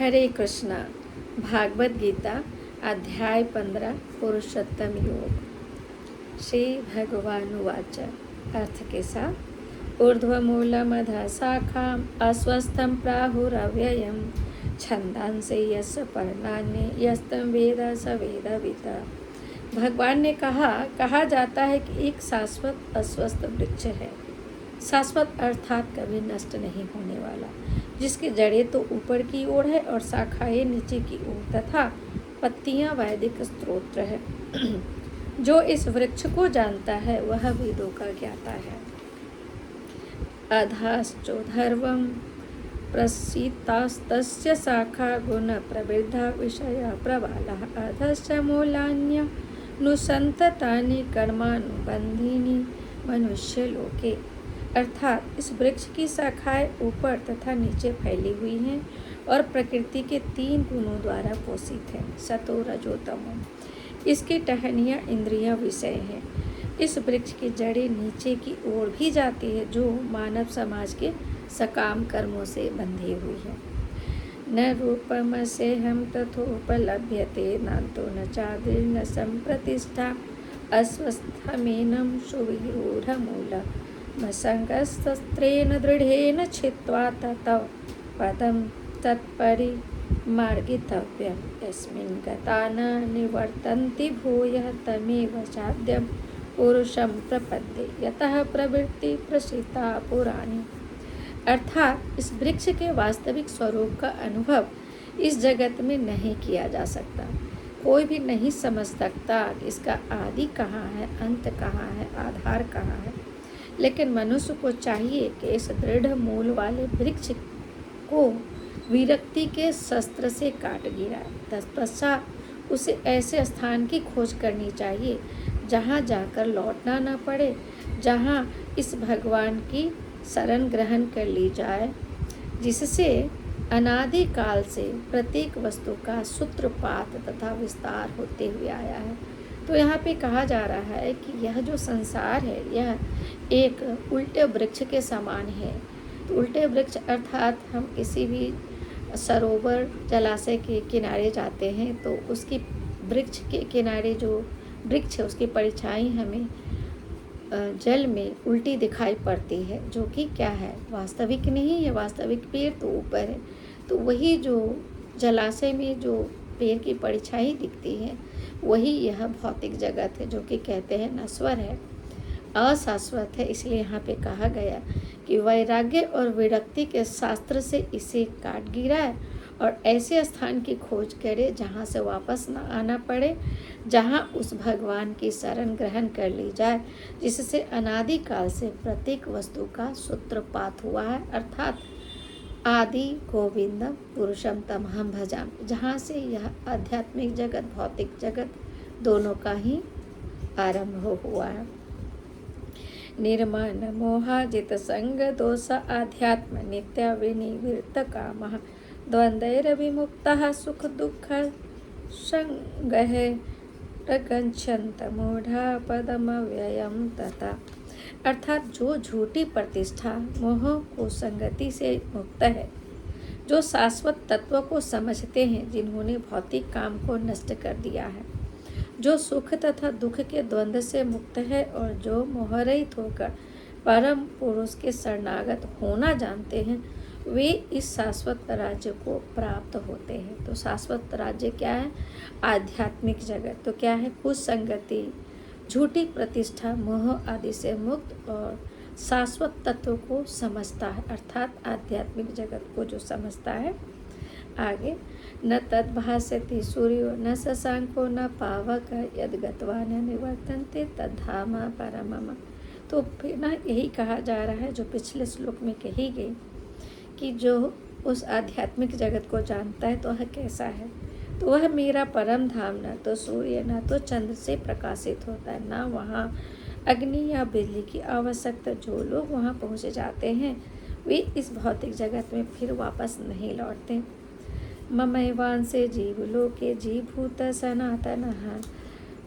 हरे कृष्णा। भागवत गीता अध्याय 15 पुरुषोत्तम योग। श्री भगवानुवाच। अर्थ के साथ ऊर्ध्वमूलमधः शाखाम् अस्वस्थं प्राहुरव्ययं छन्दांसि यस्य पर्णानि यस्तं वेद स वेदवित्। भगवान ने कहा जाता है कि एक शाश्वत अस्वस्थ वृक्ष है, शाश्वत अर्थात कभी नष्ट नहीं होने वाला, जिसकी जड़ें तो ऊपर की ओर है और शाखाएं नीचे की ओर तथा पत्तियां वैदिक स्तोत्र है। जो इस वृक्ष को जानता है वह वेदों का ज्ञाता है। अधाश्चोधर्वं प्रसीतास्तस्य शाखा गुण प्रवृद्धा विषय प्रबालः अधश्च मूलान्य नुसंततानि कर्मानुबंधिनी मनुष्य लोके। अर्थात इस वृक्ष की शाखाएं ऊपर तथा नीचे फैली हुई हैं और प्रकृति के 3 गुणों द्वारा पोषित है, सतो रजो तमो। इसकी टहनियाँ इंद्रिय विषय हैं। इस वृक्ष की जड़ें नीचे की ओर भी जाती है, जो मानव समाज के सकाम कर्मों से बंधी हुई है। न रूपमस्येहं तथोपलभ्यते नान्तो न चादिर्न संप्रतिष्ठा अस्वस्थमेनं सुविरूढमूलम् मसंगस्त्रेण दृढ़ेन छित्त्वा ततः पदं तत्परिमार्गितव्यम् यस्मिन् गता न निवर्तन्ति भूयः तमेव चाद्यं पुरुषं प्रपद्ये यतः प्रवृत्ति प्रसिता पुराणी। अर्थात इस वृक्ष के वास्तविक स्वरूप का अनुभव इस जगत में नहीं किया जा सकता। कोई भी नहीं समझ सकता कि इसका आदि कहाँ है, अंत कहाँ है, आधार कहाँ है। लेकिन मनुष्य को चाहिए कि इस दृढ़ मूल वाले वृक्ष को विरक्ति के शस्त्र से काट गिराए। तत्पश्चात उसे ऐसे स्थान की खोज करनी चाहिए जहाँ जाकर लौटना न पड़े, जहाँ इस भगवान की शरण ग्रहण कर ली जाए, जिससे अनादि काल से प्रत्येक वस्तु का सूत्रपात तथा विस्तार होते हुए आया है। तो यहाँ पे कहा जा रहा है कि यह जो संसार है यह एक उल्टे वृक्ष के समान है। तो उल्टे वृक्ष अर्थात हम किसी भी सरोवर जलाशय के किनारे जाते हैं तो उसकी वृक्ष के किनारे जो वृक्ष है उसकी परछाई हमें जल में उल्टी दिखाई पड़ती है, जो कि क्या है, वास्तविक नहीं है। वास्तविक पेड़ तो ऊपर है। तो वही जो जलाशय में जो पेड़ की परछाई दिखती है वही यह भौतिक जगत है, जो कि कहते हैं नश्वर है, अशाश्वत है। इसलिए यहाँ पे कहा गया कि वैराग्य और विरक्ति के शास्त्र से इसे काट गिराए और ऐसे स्थान की खोज करे जहाँ से वापस न आना पड़े, जहाँ उस भगवान की शरण ग्रहण कर ली जाए, जिससे अनादि काल से प्रत्येक वस्तु का सूत्रपात हुआ है। अर्थात आदि गोविंदम पुरुषम तमहम भजामि, जहाँ से यह आध्यात्मिक जगत भौतिक जगत दोनों का ही आरंभ हुआ है। निर्माण मोहाजित संग दोष आध्यात्म नित्य विनिवृत्त कामः द्वंद्वैर्विमुक्तः सुख दुःख संगः प्रगच्छन्त मूढ़ा पदमव्ययम् तथा। अर्थात जो झूठी प्रतिष्ठा मोह को संगति से मुक्त है, जो शाश्वत तत्व को समझते हैं, जिन्होंने भौतिक काम को नष्ट कर दिया है, जो सुख तथा दुख के द्वंद्व से मुक्त है और जो मोहरहित होकर परम पुरुष के शरणागत होना जानते हैं, वे इस शाश्वत राज्य को प्राप्त होते हैं। तो शाश्वत राज्य क्या है? आध्यात्मिक जगत। तो क्या है? कुसंगति, झूठी प्रतिष्ठा, मोह आदि से मुक्त और शाश्वत तत्व को समझता है, अर्थात आध्यात्मिक जगत को जो समझता है। आगे, न तद्भासते सूर्यो न शशांको न पावक यद् गत्वा न निवर्तन्ते तद्धाम परमम्। तो फिर ना यही कहा जा रहा है जो पिछले श्लोक में कही गई कि जो उस आध्यात्मिक जगत को जानता है तो वह कैसा है, तो वह मेरा परम धाम न तो सूर्य न तो चंद्र से प्रकाशित होता है, ना वहाँ अग्नि या बिजली की आवश्यकता। जो लोग वहाँ पहुँच जाते हैं वे इस भौतिक जगत में फिर वापस नहीं लौटते। ममैवांसे जीवलोके जीभूत सनातनः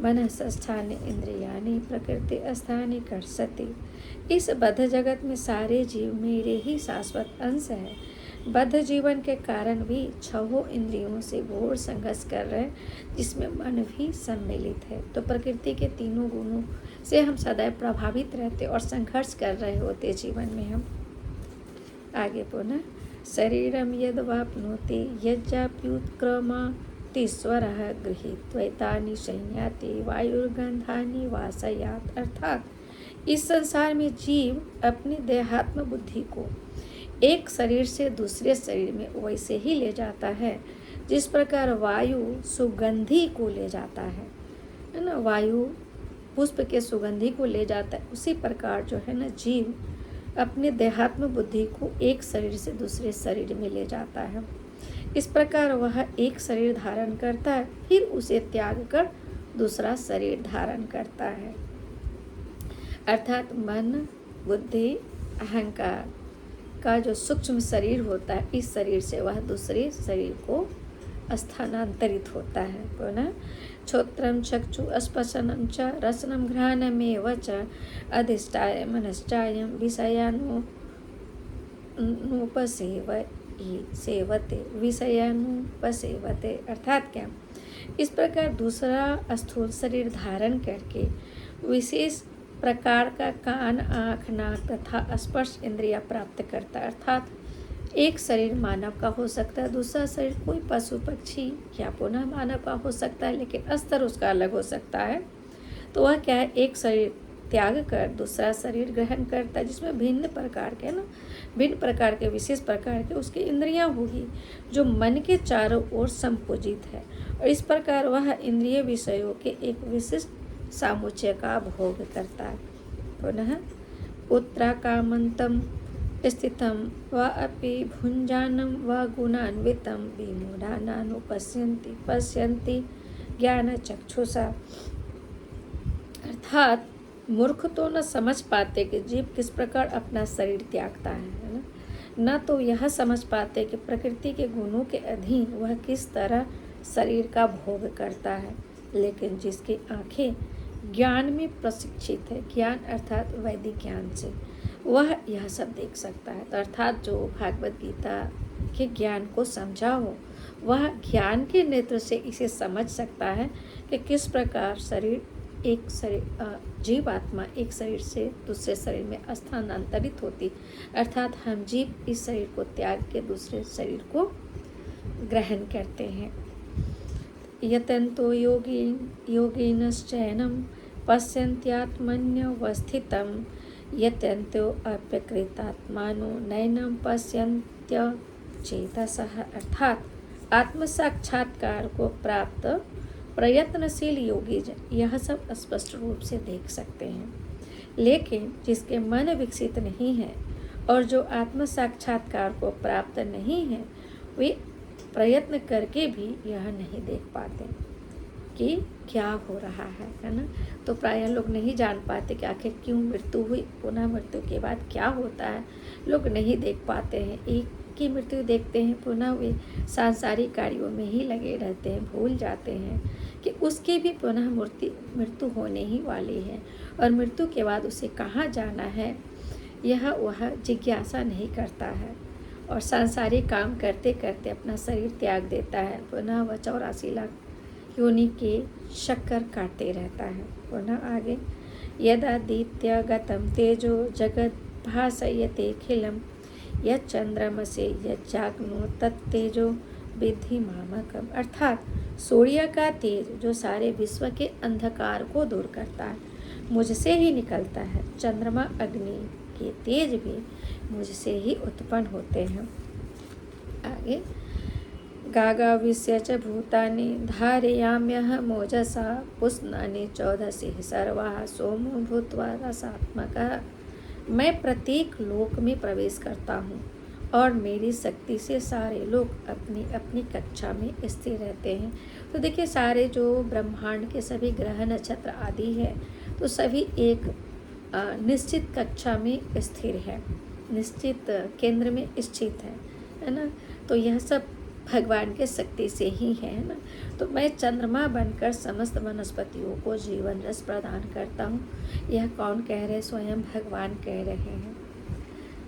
मनसस्थानि इंद्रियाणि प्रकृति स्थानि कर्षति। इस बद्ध जगत में सारे जीव मेरे ही शाश्वत अंश है। बद्ध जीवन के कारण भी छहों इंद्रियों से घोर संघर्ष कर रहे हैं, जिसमें मन भी सम्मिलित है। तो प्रकृति के तीनों गुणों से हम सदैव प्रभावित रहते और संघर्ष कर रहे होते जीवन में हम। आगे पुनः शरीरम यद वाप्नोति यज्जाप्युत्क्रमातिस्वरः गृहीत्वैतानि संयाति वायुर्गंधानि वासयात्। अर्थात इस संसार में जीव अपनी देहात्म बुद्धि को एक शरीर से दूसरे शरीर में वैसे ही ले जाता है जिस प्रकार वायु सुगंधी को ले जाता है ना। वायु पुष्प के सुगंधी को ले जाता है, उसी प्रकार जो है ना जीव अपने देहात्म बुद्धि को एक शरीर से दूसरे शरीर में ले जाता है। इस प्रकार वह एक शरीर धारण करता है, फिर उसे त्याग कर दूसरा शरीर धारण करता है। अर्थात मन, बुद्धि, अहंकार का जो सूक्ष्म शरीर होता है, इस शरीर से वह दूसरे शरीर को स्थानांतरित होता है। पुनः श्रोत्रम चक्षु स्पर्शनम च रसनम घ्राणमेव च अधिष्ठाय मनश्चायं विषयानुपसेवते। अर्थात क्या, इस प्रकार दूसरा स्थूल शरीर धारण करके विशेष प्रकार का कान, आँख, नाक तथा स्पर्श इंद्रिया प्राप्त करता है। अर्थात एक शरीर मानव का हो सकता है, दूसरा शरीर कोई पशु पक्षी या पुनः मानव का हो सकता है, लेकिन स्तर उसका अलग हो सकता है। तो वह क्या है, एक शरीर त्याग कर दूसरा शरीर ग्रहण करता है, जिसमें भिन्न प्रकार के विशेष प्रकार के उसकी इंद्रियां होगी, जो मन के चारों ओर संपूजित है। और इस प्रकार वह इंद्रिय विषयों के एक विशिष्ट सामुच्चय का भोग करता है। पुनः उत्तराकामंतम स्थितम व अपि भुंजानम व गुणान्वितम विमूढ़ानानुपश्यन्ति ज्ञान चक्षुषा। अर्थात मूर्ख तो न समझ पाते कि जीव किस प्रकार अपना शरीर त्यागता है न तो यह समझ पाते कि प्रकृति के गुणों के अधीन वह किस तरह शरीर का भोग करता है। लेकिन जिसकी आंखें ज्ञान में प्रशिक्षित है, ज्ञान अर्थात वैदिक ज्ञान से, वह यह सब देख सकता है। तो अर्थात जो भागवत गीता के ज्ञान को समझा हो, वह ज्ञान के नेत्र से इसे समझ सकता है कि किस प्रकार जीवात्मा एक शरीर से दूसरे शरीर में स्थानांतरित होती। अर्थात हम जीव इस शरीर को त्याग के दूसरे शरीर को ग्रहण करते हैं। यतन्तो योगिनश्चैनं पश्यन्त्यात्मन्यवस्थितं यतन्तो अप्यकृतात्मानो नैनं पश्यन्त्यचेतसः। अर्थात आत्म साक्षात्कार को प्राप्त प्रयत्नशील योगी यह सब स्पष्ट रूप से देख सकते हैं, लेकिन जिसके मन विकसित नहीं है और जो आत्म साक्षात्कार को प्राप्त नहीं है, वे प्रयत्न करके भी यह नहीं देख पाते कि क्या हो रहा है ना। तो प्रायः लोग नहीं जान पाते कि आखिर क्यों मृत्यु हुई, पुनः मृत्यु के बाद क्या होता है, लोग नहीं देख पाते हैं। एक की मृत्यु देखते हैं, पुनः वे सांसारिक कार्यों में ही लगे रहते हैं, भूल जाते हैं कि उसकी भी पुनः मृत्यु होने ही वाली है और मृत्यु के बाद उसे कहाँ जाना है, यह वह जिज्ञासा नहीं करता है और सांसारिक काम करते करते अपना शरीर त्याग देता है। पुनः वह 84 लाख योनि के चक्कर काटते रहता है। पुनः आगे यदादित्य गतम तेजो जगत भासयते खिलम यच्चंद्रमसे यज्जाग्नो तत्तेजो विद्धि मामकम। अर्थात सूर्य का तेज जो सारे विश्व के अंधकार को दूर करता है, मुझसे ही निकलता है। चंद्रमा अग्नि के तेज भी मुझसे ही उत्पन्न होते हैं। आगे गागाविश्य च भूतानि धारयाम्यहं मोजसा पुष्णानि 14 सर्वाः सोमो भूत्वा रसात्मकः। मैं प्रत्येक लोक में प्रवेश करता हूँ और मेरी शक्ति से सारे लोग अपनी अपनी कक्षा में स्थिर रहते हैं। तो देखिए, सारे जो ब्रह्मांड के सभी ग्रह नक्षत्र आदि है, तो सभी एक निश्चित कक्षा में स्थिर है, निश्चित केंद्र में स्थित है ना। तो यह सब भगवान के शक्ति से ही है ना। तो मैं चंद्रमा बनकर समस्त वनस्पतियों को जीवन रस प्रदान करता हूँ। यह कौन कह रहे? स्वयं भगवान कह रहे हैं।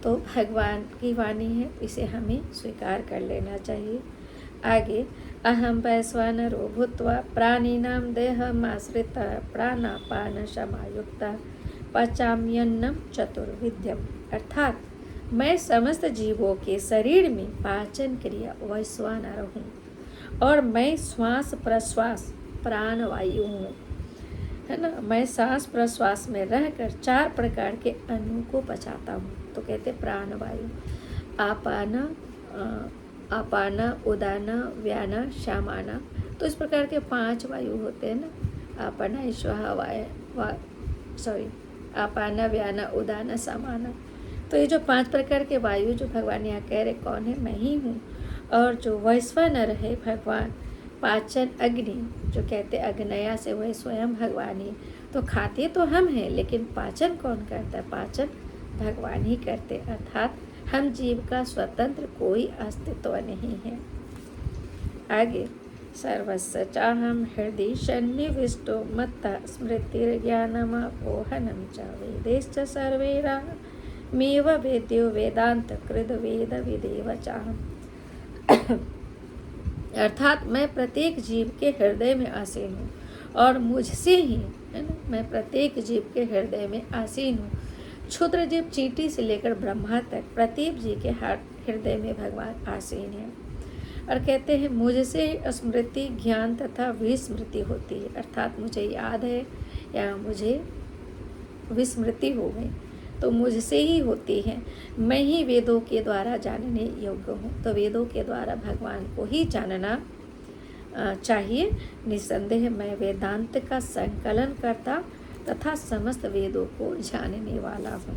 तो भगवान की वाणी है, इसे हमें स्वीकार कर लेना चाहिए। आगे, अहम वैश्वानरो भूत्वा प्राणिनां देहमाश्रितः प्राणापान समायुक्तः पचाम्यन्नम चतुर्विध्यम, अर्थात मैं समस्त जीवों के शरीर में पाचन क्रिया वैश्वानर हूँ और मैं श्वास प्रश्वास प्राणवायु हूँ, है ना। मैं सांस प्रश्वास में रहकर 4 प्रकार के अन्नों को पचाता हूँ, तो कहते प्राणवायु। आपाना उदाना व्याना श्यामाना, तो इस प्रकार के 5 वायु होते हैं ना। आपाना स्वाहा आपाना व्याना उदाना समाना, तो ये जो 5 प्रकार के वायु जो भगवान यहाँ कह रहे कौन है, मैं ही हूँ। और जो वैश्वानर है भगवान, पाचन अग्नि, जो कहते अग्नया से वह स्वयं भगवान ही, तो खाते तो हम हैं लेकिन पाचन कौन करता है, पाचन भगवान ही करते, अर्थात हम जीव का स्वतंत्र कोई अस्तित्व नहीं है। आगे, सर्वस्य चाहम हृदि सन्निविष्टो मत्ता स्मृतिर्ज्ञानमपोहनं च वेदैश्च सर्वैराहमेव वेद्यो वेदांत कृद वेद विदेव चाहम्, अर्थात मैं प्रत्येक जीव के हृदय में आसीन हूँ और मुझसे ही, है ना, मैं प्रत्येक जीव के हृदय में आसीन हूँ। क्षुद्र जीव चींटी से लेकर ब्रह्मा तक प्रत्येक जीव के हृदय में भगवान आसीन है। और कहते हैं मुझसे स्मृति ज्ञान तथा विस्मृति होती है, अर्थात मुझे याद है या मुझे विस्मृति हो गई तो मुझसे ही होती है। मैं ही वेदों के द्वारा जानने योग्य हूँ, तो वेदों के द्वारा भगवान को ही जानना चाहिए। निसंदेह मैं वेदांत का संकलन करता तथा समस्त वेदों को जानने वाला हूँ।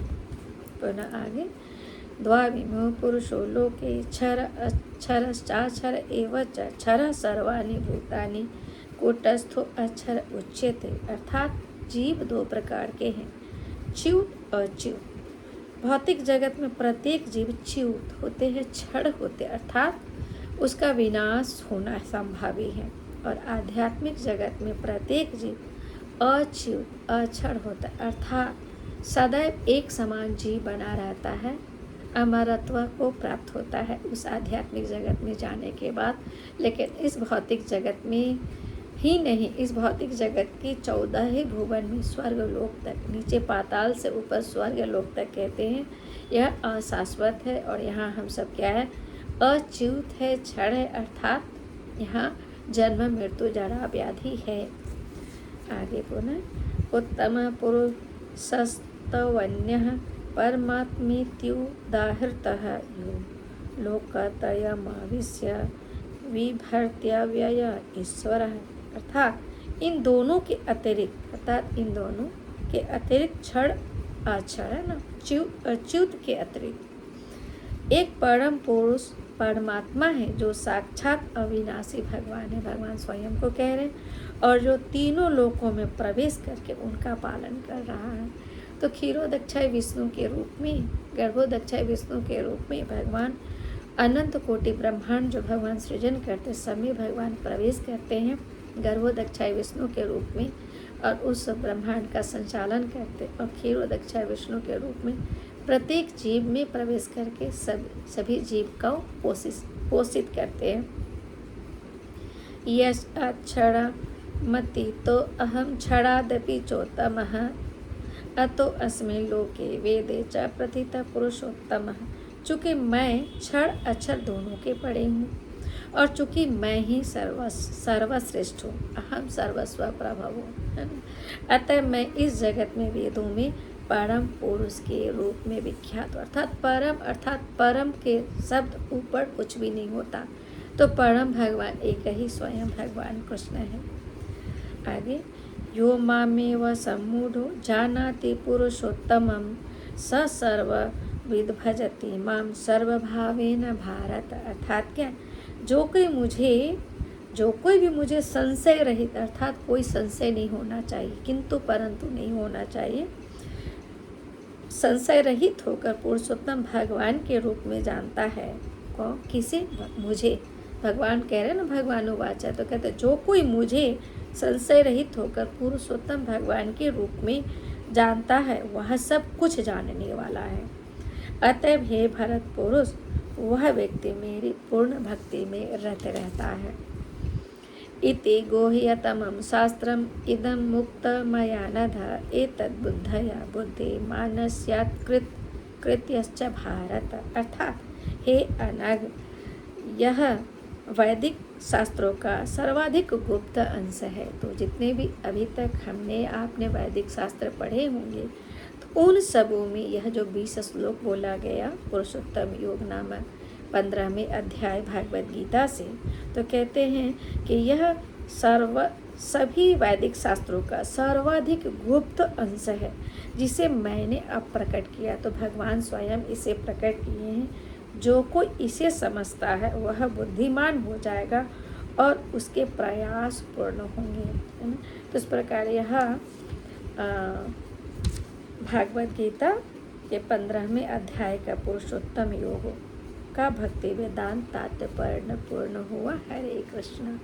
पुनः आगे, द्वाविमो पुरुषो लोके क्षरश्चाक्षर एव च क्षरः सर्वाणि भूतानि कूटस्थो अक्षर उच्यते, अर्थात जीव 2 प्रकार के हैं, च्युत और अच्युत। भौतिक जगत में प्रत्येक जीव च्युत होते हैं, क्षण होते, अर्थात उसका विनाश होना संभावी है। और आध्यात्मिक जगत में प्रत्येक जीव अच्युत अक्षर होता है, अर्थात सदैव एक समान जीव बना रहता है, अमरत्व को प्राप्त होता है उस आध्यात्मिक जगत में जाने के बाद। लेकिन इस भौतिक जगत में ही नहीं, इस भौतिक जगत की 14 भुवन में स्वर्ग लोक तक, नीचे पाताल से ऊपर स्वर्ग लोक तक कहते हैं यह अशाश्वत है। और यहाँ हम सब क्या है, अच्युत है, क्षण है, अर्थात यहाँ जन्म मृत्यु जरा व्याधि है। आगे पुनः, उत्तम पुरुषस्तवन्यः परमात्मेत्युदाहृतः यो लोकत्रयमाविश्य विभर्त्यव्यय ईश्वरः, अर्थात इन दोनों के अतिरिक्त क्षण अक्षर है ना, अच्युत के अतिरिक्त एक परम पुरुष परमात्मा है जो साक्षात अविनाशी भगवान है, भगवान स्वयं को कह रहे हैं, और जो तीनों लोकों में प्रवेश करके उनका पालन कर रहा है। तो क्षीरोदक्षय विष्णु के रूप में, गर्भोदक्षय विष्णु के रूप में भगवान अनंत कोटि ब्रह्मांड जो भगवान सृजन करते समय भगवान प्रवेश करते हैं गर्भोदक्षय विष्णु के रूप में, और उस ब्रह्मांड का संचालन करते, और क्षीरोदक्षय विष्णु के रूप में प्रत्येक जीव में प्रवेश करके सभी जीव को पोषित करते हैं। यश अक्षर मति तो अहम क्षणादपि चोत्तमः अतो अस्मिन् लोके वेदे च प्रथित पुरुषोत्तमः, चूँकि मैं क्षण अक्षर दोनों के पड़े हूँ और चूँकि मैं ही सर्वश्रेष्ठ हूँ, अहम सर्वस्व प्रभव हूँ, है ना। अतः मैं इस जगत में वेदों में परम पुरुष के रूप में विख्यात, अर्थात परम के शब्द ऊपर कुछ भी नहीं होता, तो परम भगवान एक ही स्वयं भगवान कृष्ण है। आगे, यो मामेव सम्मूढ़ो जानाति पुरुषोत्तमं स सर्वविद् भजति माम सर्वभावेन भारत, अर्थात क्या, जो कोई भी मुझे संशय रहित, अर्थात कोई संशय नहीं होना चाहिए, किंतु परंतु नहीं होना चाहिए, संशय रहित होकर पुरुषोत्तम भगवान के रूप में जानता है। कौन, किसे, मुझे, भगवान कह रहे हैं ना, भगवानुवाच, तो कहते जो कोई मुझे संशय रहित होकर पुरुषोत्तम भगवान के रूप में जानता है वह सब कुछ जानने वाला है। अतएव हे भरत पुरुष, वह व्यक्ति मेरी पूर्ण भक्ति में रत रहता है। इति गोह्यतमं शास्त्रम इदं मुक्त मया नघ एतद्बुद्धया बुद्धिमानस्यात् कृत्यश्च भारत। अर्थात हे अनग, यह वैदिक शास्त्रों का सर्वाधिक गुप्त अंश है। तो जितने भी अभी तक हमने आपने वैदिक शास्त्र पढ़े होंगे, तो उन सबों में यह जो 20 श्लोक बोला गया पुरुषोत्तम योग नामक 15वें अध्याय भागवत गीता से, तो कहते हैं कि यह सभी वैदिक शास्त्रों का सर्वाधिक गुप्त अंश है, जिसे मैंने अब प्रकट किया। तो भगवान स्वयं इसे प्रकट किए हैं। जो कोई इसे समझता है वह बुद्धिमान हो जाएगा और उसके प्रयास पूर्ण होंगे, है ना। तो इस प्रकार यह भागवत गीता के 15वें अध्याय का पुरुषोत्तम योग का भक्ति वेदांत तात्पर्य पूर्ण हुआ। हरे कृष्ण।